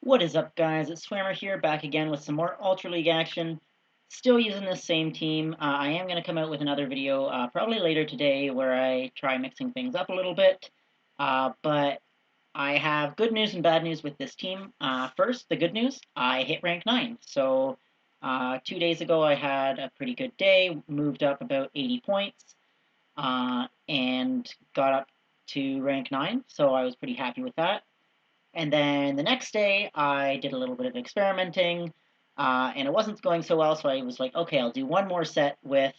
What is up, guys? It's Swammer here, back again with some more Ultra League action. Still using the same team. I am going to come out with another video probably later today where I try mixing things up a little bit. But I have good news and bad news with this team. First, the good news, I hit rank 9. So 2 days ago I had a pretty good day, moved up about 80 points, and got up to rank 9. So I was pretty happy with that. And then the next day, I did a little bit of experimenting, and it wasn't going so well, so I was like, okay, I'll do one more set with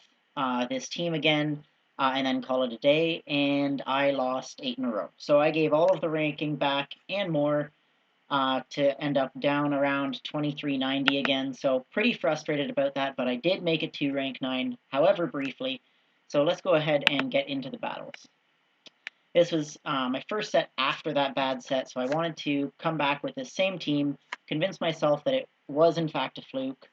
this team again, and then call it a day, and I lost 8 in a row. So I gave all of the ranking back and more to end up down around 2390 again, so pretty frustrated about that, but I did make it to rank 9, however briefly. So let's go ahead and get into the battles. This was my first set after that bad set, so I wanted to come back with this same team, convince myself that it was in fact a fluke.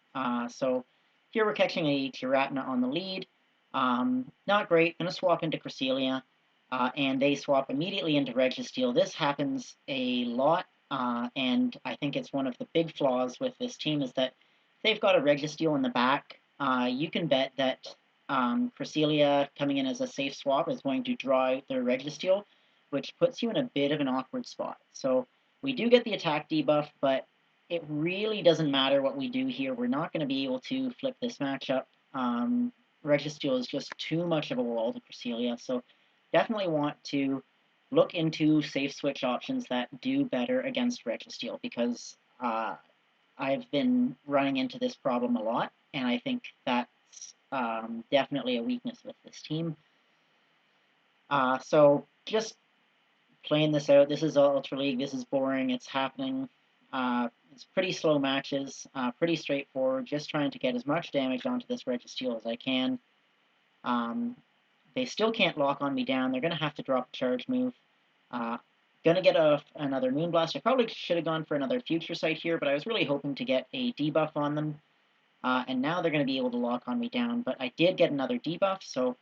So here we're catching a Giratina on the lead. Not great. Going to swap into Cresselia, and they swap immediately into Registeel. This happens a lot, and I think it's one of the big flaws with this team is that if they've got a Registeel in the back, you can bet that Cresselia coming in as a safe swap is going to draw out their Registeel, which puts you in a bit of an awkward spot. So we do get the attack debuff, but it really doesn't matter what we do here. We're not going to be able to flip this matchup. Registeel is just too much of a wall to Cresselia, so definitely want to look into safe switch options that do better against Registeel, because I've been running into this problem a lot, and I think that's definitely a weakness with this team. So just playing this out. This is Ultra League. This is boring. It's happening. It's pretty slow matches, pretty straightforward, just trying to get as much damage onto this Registeel as I can. They still can't lock on me down. They're going to have to drop a charge move. Going to get another Moonblast. I probably should have gone for another Future Sight here, but I was really hoping to get a debuff on them. And now they're going to be able to lock on me down, but I did get another debuff, so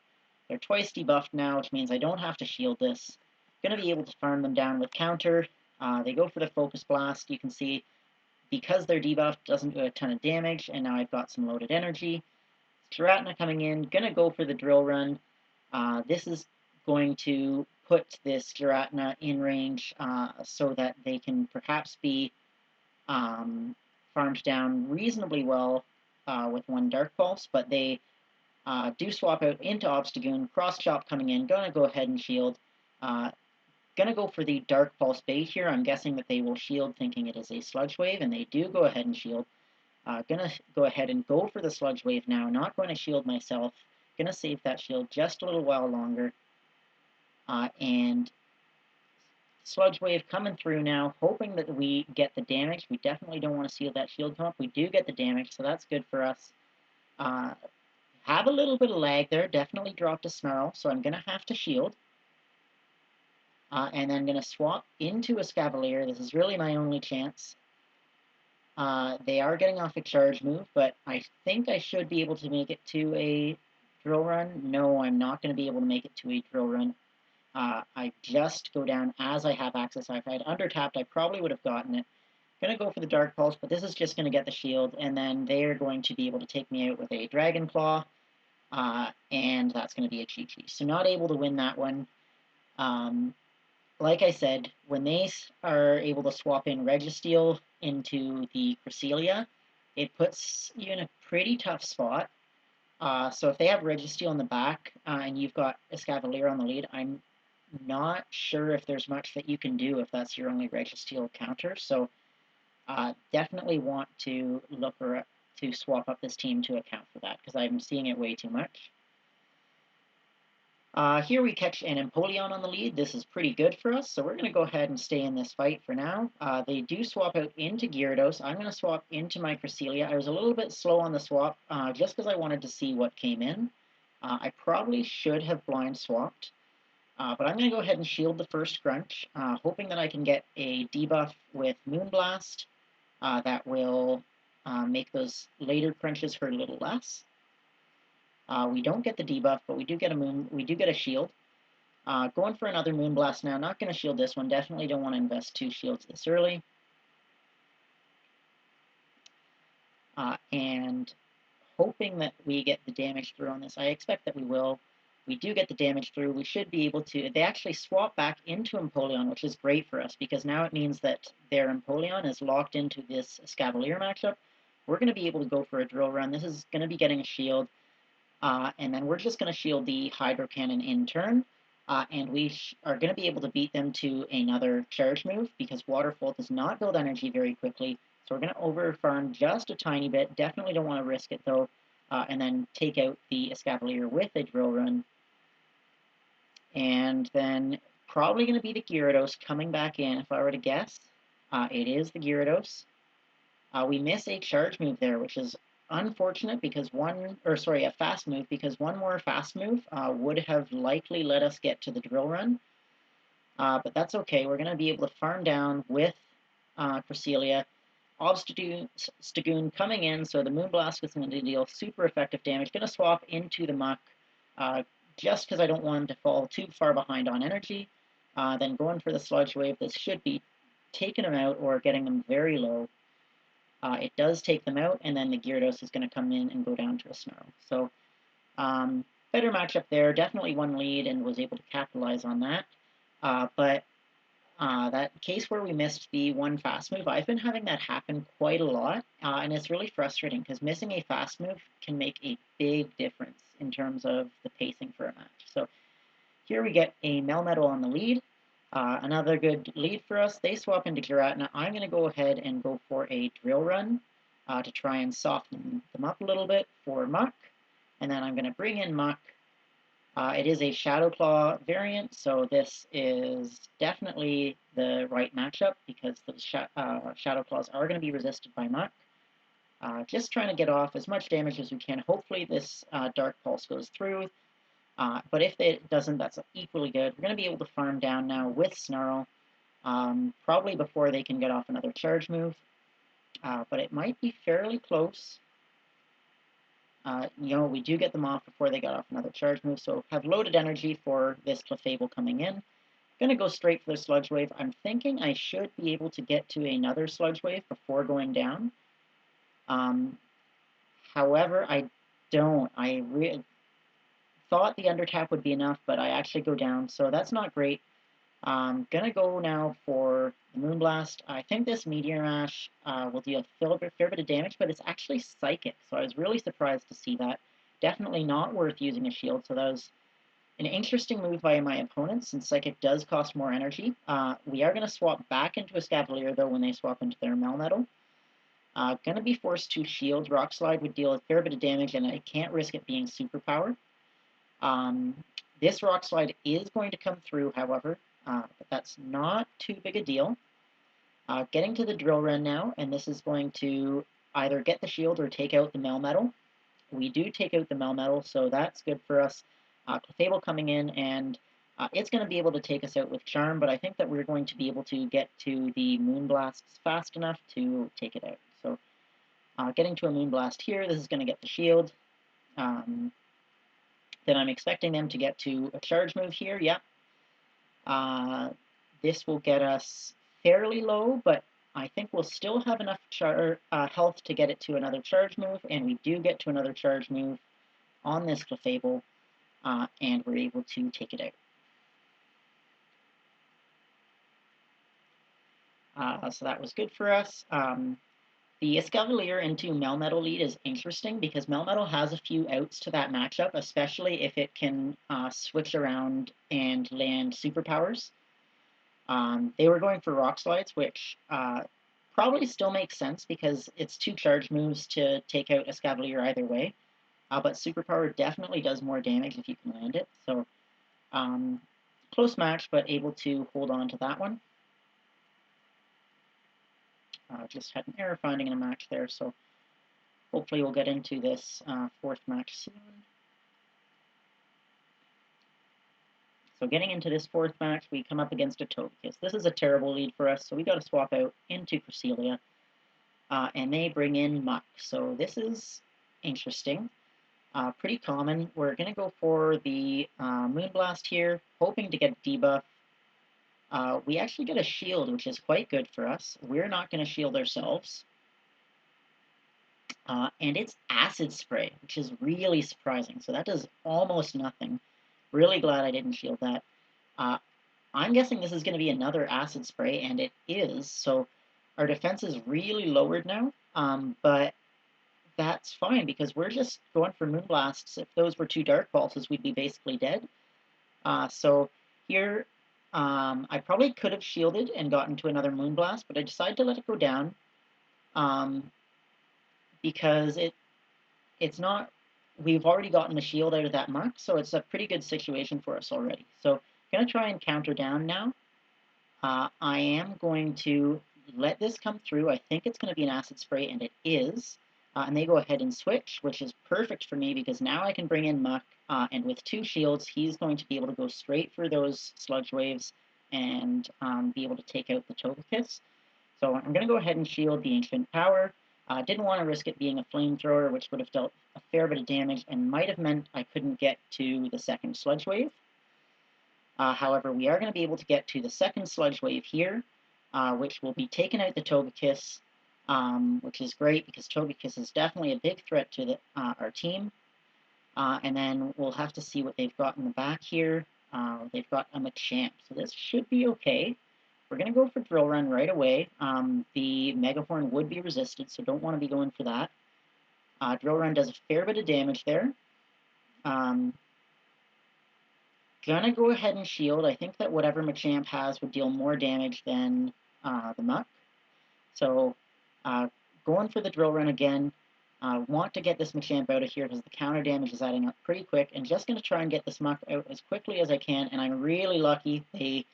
they're twice debuffed now, which means I don't have to shield this. Going to be able to farm them down with counter. They go for the Focus Blast. You can see, because they're debuffed, doesn't do a ton of damage, and now I've got some loaded energy. Giratina coming in, going to go for the Drill Run. This is going to put this Giratina in range so that they can perhaps be farmed down reasonably well with one Dark Pulse, but they do swap out into Obstagoon. Cross Chop coming in, going to go ahead and shield. Going to go for the Dark Pulse bait here. I'm guessing that they will shield thinking it is a Sludge Wave, and they do go ahead and shield. Going to go ahead and go for the Sludge Wave now. Not going to shield myself. Going to save that shield just a little while longer. And Sludge Wave coming through now, hoping that we get the damage. We definitely don't want to see that shield come up. We do get the damage, so that's good for us. Have a little bit of lag there. Definitely dropped a Snarl, so I'm going to have to shield. And then I'm going to swap into Escavalier. This is really my only chance. They are getting off a charge move, but I think I should be able to make it to a Drill Run. No, I'm not going to be able to make it to a Drill Run. I just go down as I have access. If I had under-tapped, I probably would have gotten it. Going to go for the Dark Pulse, but this is just going to get the shield, and then they're going to be able to take me out with a Dragon Claw, and that's going to be a GG. So not able to win that one. Like I said, when they are able to swap in Registeel into the Cresselia, it puts you in a pretty tough spot. So if they have Registeel in the back and you've got Escavalier on the lead, I'm not sure if there's much that you can do if that's your only Registeel counter. So definitely want to look to swap up this team to account for that, because I'm seeing it way too much. Here we catch an Empoleon on the lead. This is pretty good for us, so we're going to go ahead and stay in this fight for now. They do swap out into Gyarados. I'm going to swap into my Cresselia. I was a little bit slow on the swap, just because I wanted to see what came in. I probably should have blind swapped, but I'm going to go ahead and shield the first Crunch, hoping that I can get a debuff with Moonblast that will make those later Crunches hurt a little less. We don't get the debuff, but we do get a shield. Going for another Moonblast now. Not going to shield this one. Definitely don't want to invest 2 shields this early. and hoping that we get the damage through on this. I expect that we will. We do get the damage through. We should be able to. They actually swap back into Empoleon, which is great for us because now it means that their Empoleon is locked into this Escavalier matchup. We're going to be able to go for a drill run. This is going to be getting a shield, and then we're just going to shield the Hydro Cannon in turn. And we are going to be able to beat them to another charge move because Waterfall does not build energy very quickly. So we're going to over farm just a tiny bit. Definitely don't want to risk it though. And then take out the Escavalier with a drill run. And then probably going to be the Gyarados coming back in if I were to guess. It is the Gyarados. We miss a charge move there, which is unfortunate because a fast move, because one more fast move would have likely let us get to the drill run. But that's okay. We're going to be able to farm down with Cresselia. Obstagoon coming in, so the Moonblast is going to deal super effective damage. Going to swap into the Muck just because I don't want him to fall too far behind on energy. Then going for the Sludge Wave. This should be taking them out or getting them very low. It does take them out, and then the Gyarados is going to come in and go down to a Snarl. So better matchup there. Definitely one lead and was able to capitalize on that. But that case where we missed the one fast move, I've been having that happen quite a lot, and it's really frustrating because missing a fast move can make a big difference in terms of the pacing for a match. So here we get a Melmetal on the lead. Another good lead for us. They swap into Giratina. I'm going to go ahead and go for a Drill Run to try and soften them up a little bit for Muck. And then I'm going to bring in Muck. It is a Shadow Claw variant, so this is definitely the right matchup because the Shadow Claws are going to be resisted by Muck. Just trying to get off as much damage as we can. Hopefully this Dark Pulse goes through. But if it doesn't, that's equally good. We're going to be able to farm down now with Snarl, probably before they can get off another charge move. But it might be fairly close. We do get them off before they got off another charge move, so have loaded energy for this Clefable coming in. Going to go straight for the Sludge Wave. I'm thinking I should be able to get to another Sludge Wave before going down. However, I don't. I thought the Undertap would be enough, but I actually go down, so that's not great. Gonna go now for the Moonblast. I think this Meteor Mash will deal a fair bit of damage, but it's actually Psychic, so I was really surprised to see that. Definitely not worth using a shield, so that was an interesting move by my opponent, since Psychic does cost more energy. We are going to swap back into Escavalier, though, when they swap into their Melmetal. Going to be forced to shield. Rock Slide would deal a fair bit of damage, and I can't risk it being Superpower. This Rock Slide is going to come through, however, but that's not too big a deal. Getting to the Drill Run now, and this is going to either get the shield or take out the Melmetal. We do take out the Melmetal, so that's good for us. Clefable coming in, and it's going to be able to take us out with Charm, but I think that we're going to be able to get to the Moonblasts fast enough to take it out. So getting to a Moonblast here, this is going to get the shield. Then I'm expecting them to get to a charge move here, yep. This will get us fairly low, but I think we'll still have enough health to get it to another charge move, and we do get to another charge move on this Clefable, and we're able to take it out. So that was good for us. The Escavalier into Melmetal lead is interesting because Melmetal has a few outs to that matchup, especially if it can switch around and land superpowers. They were going for Rock Slides, which probably still makes sense because it's two charge moves to take out Escavalier either way. But Superpower definitely does more damage if you can land it. So close match, but able to hold on to that one. Just had an error finding in a match there, so hopefully we'll get into this fourth match soon. So getting into this fourth match, we come up against a Togekiss. This is a terrible lead for us, so we got to swap out into Cresselia. And they bring in Muck. So this is interesting. Pretty common. We're going to go for the Moonblast here, hoping to get a debuff. We actually get a shield, which is quite good for us. We're not going to shield ourselves. and it's Acid Spray, which is really surprising. So that does almost nothing. Really glad I didn't shield that. Uh, I'm guessing this is going to be another Acid Spray, and it is. So our defense is really lowered now, but that's fine because we're just going for Moonblasts. If those were two Dark Pulses, we'd be basically dead. So here, I probably could have shielded and gotten to another Moonblast, but I decided to let it go down because it's not. We've already gotten the shield out of that mark, so it's a pretty good situation for us already. So I'm going to try and counter down now. I am going to let this come through. I think it's going to be an Acid Spray, and it is. And they go ahead and switch, which is perfect for me because now I can bring in Muck, and with two shields, he's going to be able to go straight for those Sludge Waves and be able to take out the Togekiss. So I'm going to go ahead and shield the Ancient Power. Didn't want to risk it being a Flamethrower, which would have dealt a fair bit of damage and might have meant I couldn't get to the second Sludge Wave. However, we are going to be able to get to the second Sludge Wave here, which will be taking out the Togekiss, which is great because Togekiss is definitely a big threat to our team. And then we'll have to see what they've got in the back here. They've got a Machamp, so this should be okay. We're going to go for Drill Run right away. The Megahorn would be resisted, so don't want to be going for that. Drill Run does a fair bit of damage there. Gonna go ahead and shield. I think that whatever Machamp has would deal more damage than the Muck. So going for the Drill Run again. Want to get this Machamp out of here because the counter damage is adding up pretty quick. And just going to try and get this Muck out as quickly as I can. And I'm really lucky. They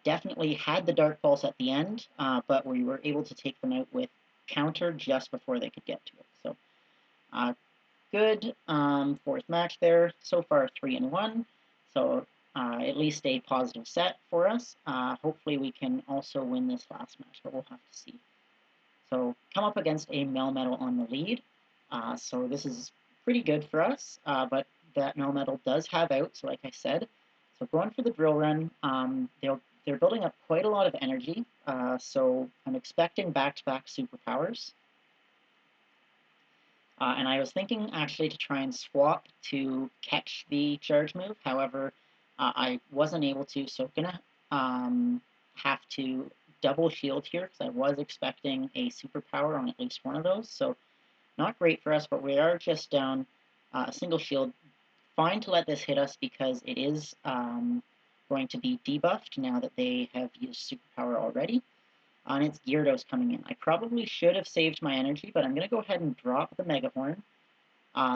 definitely had the Dark Pulse at the end, but we were able to take them out with counter just before they could get to it. So good fourth match there. So far 3-1. So at least a positive set for us. Hopefully we can also win this last match, but we'll have to see. So come up against a Melmetal on the lead. So this is pretty good for us, but that Melmetal does have out, so like I said. So going for the Drill Run, they're building up quite a lot of energy, so I'm expecting back-to-back superpowers. And I was thinking actually to try and swap to catch the charge move. However, I wasn't able to, so I'm gonna have to double shield here because I was expecting a superpower on at least one of those. So not great for us, but we are just down a single shield. Fine to let this hit us because it is going to be debuffed now that they have used superpower already. And it's Gyarados coming in. I probably should have saved my energy, but I'm going to go ahead and drop the Megahorn.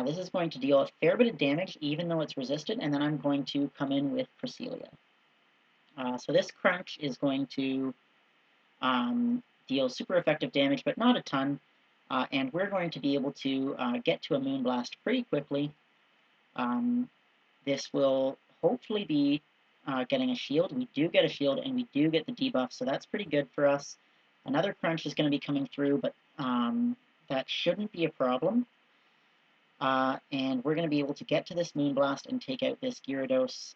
This is going to deal a fair bit of damage, even though it's resisted, and then I'm going to come in with Cresselia. So this Crunch is going to deal super effective damage, but not a ton, and we're going to be able to get to a Moonblast pretty quickly. This will hopefully be getting a shield. We do get a shield, and we do get the debuff, so that's pretty good for us. Another Crunch is going to be coming through, but that shouldn't be a problem. And we're going to be able to get to this Moonblast and take out this Gyarados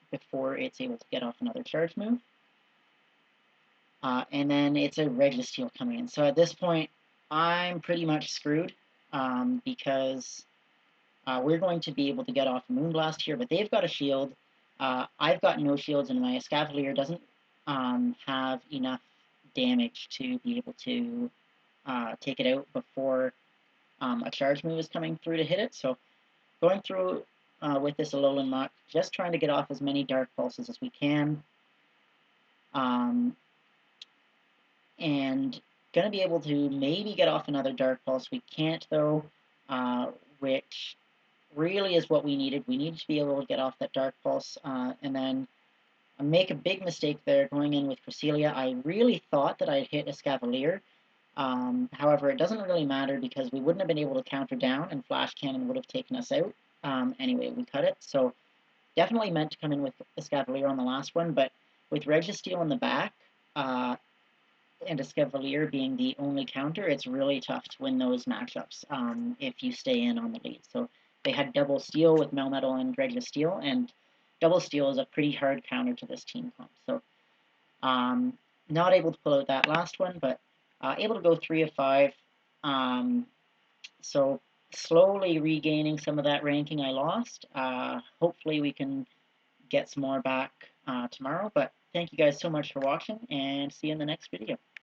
before it's able to get off another charge move. And then it's a Registeel coming in. So at this point, I'm pretty much screwed because we're going to be able to get off a Moonblast here, but they've got a shield. I've got no shields, and my Escavalier doesn't have enough damage to be able to take it out before a charge move is coming through to hit it. So going through with this Alolan Muck, just trying to get off as many Dark Pulses as we can. And going to be able to maybe get off another Dark Pulse. We can't, though, which really is what we needed. We needed to be able to get off that Dark Pulse, and then make a big mistake there going in with Cresselia. I really thought that I'd hit Escavalier. However, it doesn't really matter because we wouldn't have been able to counter down, and Flash Cannon would have taken us out. Anyway, we cut it. So definitely meant to come in with Escavalier on the last one, but with Registeel in the back, and Escavalier being the only counter, it's really tough to win those matchups if you stay in on the lead. So they had double steal with Melmetal and Registeel, and double steal is a pretty hard counter to this team comp. So not able to pull out that last one, but able to go 3 of 5. So slowly regaining some of that ranking I lost. Hopefully we can get some more back tomorrow. But thank you guys so much for watching, and see you in the next video.